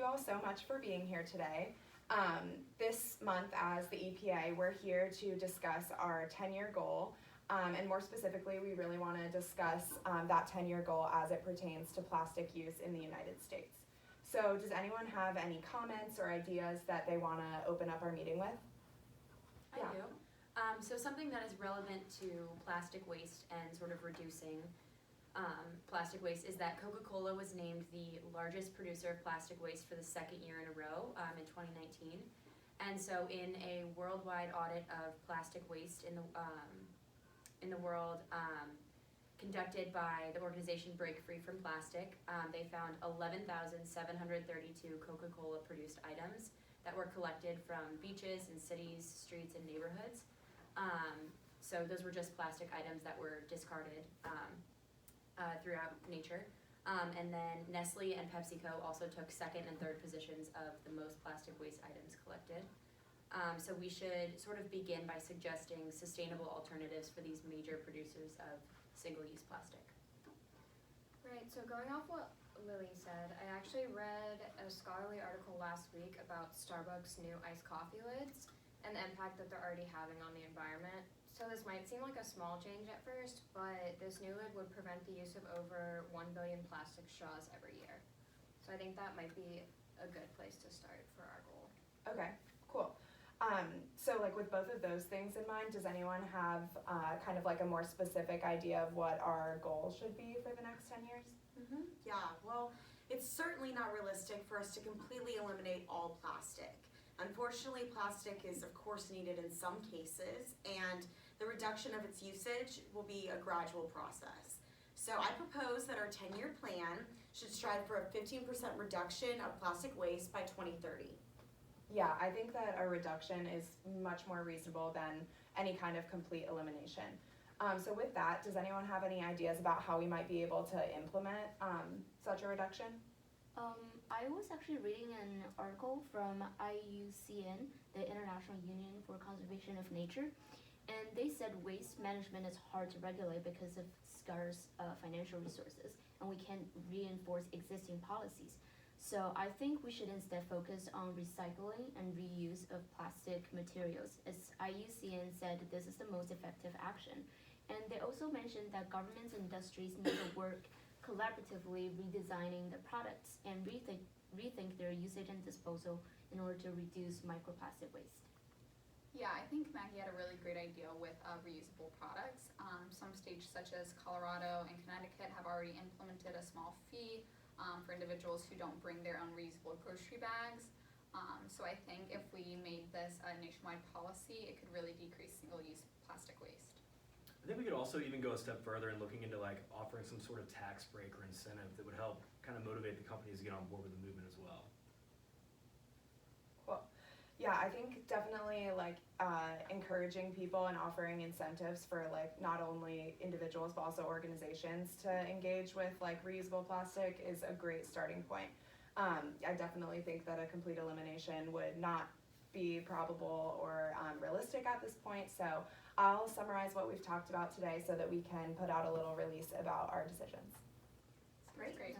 you all so much for being here today. This month as the EPA, we're here to discuss our 10-year goal, and more specifically, we really want to discuss that 10-year goal as it pertains to plastic use in the United States. So does anyone have any comments or ideas that they want to open up our meeting with? I do. So something that is relevant to plastic waste and sort of reducing plastic waste is that Coca-Cola was named the largest producer of plastic waste for the second year in a row in 2019. And so in a worldwide audit of plastic waste in the world conducted by the organization Break Free from Plastic, they found 11,732 Coca-Cola produced items that were collected from beaches and cities, streets, and neighborhoods. So those were just plastic items that were discarded throughout nature. And then Nestle and PepsiCo also took second and third positions of the most plastic waste items collected. So we should sort of begin by suggesting sustainable alternatives for these major producers of single-use plastic. Right, so going off what Lilly said, I actually read a scholarly article last week about Starbucks' new iced coffee lids and the impact that they're already having on the environment. So this might seem like a small change at first, but this new lid would prevent the use of over 1 billion plastic straws every year. So I think that might be a good place to start for our goal. Okay, cool. So like with both of those things in mind, does anyone have kind of like a more specific idea of what our goal should be for the next 10 years? Mm-hmm. Yeah, well, it's certainly not realistic for us to completely eliminate all plastic. Unfortunately, plastic is of course needed in some cases, and the reduction of its usage will be a gradual process. So I propose that our 10-year plan should strive for a 15% reduction of plastic waste by 2030. Yeah, I think that a reduction is much more reasonable than any kind of complete elimination. So with that, does anyone have any ideas about how we might be able to implement such a reduction? I was actually reading an article from IUCN, the International Union for Conservation of Nature, and they said waste management is hard to regulate because of scarce financial resources, and we can't reinforce existing policies. So I think we should instead focus on recycling and reuse of plastic materials. As IUCN said, this is the most effective action. And they also mentioned that governments and industries need to work collaboratively redesigning their products and rethink their usage and disposal in order to reduce microplastic waste. Yeah, I think Maggie had a really great idea with reusable products. Some states such as Colorado and Connecticut have already implemented a small fee for individuals who don't bring their own reusable grocery bags. So I think if we made this a nationwide policy, it could really decrease single-use plastic waste. I think we could also even go a step further in looking into like offering some sort of tax break or incentive that would help kind of motivate the companies to get on board with the movement as well. Cool. Yeah, I think definitely like encouraging people and offering incentives for like not only individuals but also organizations to engage with like reusable plastic is a great starting point. I definitely think that a complete elimination would not be probable or realistic at this point, so I'll summarize what we've talked about today so that we can put out a little release about our decisions. Great.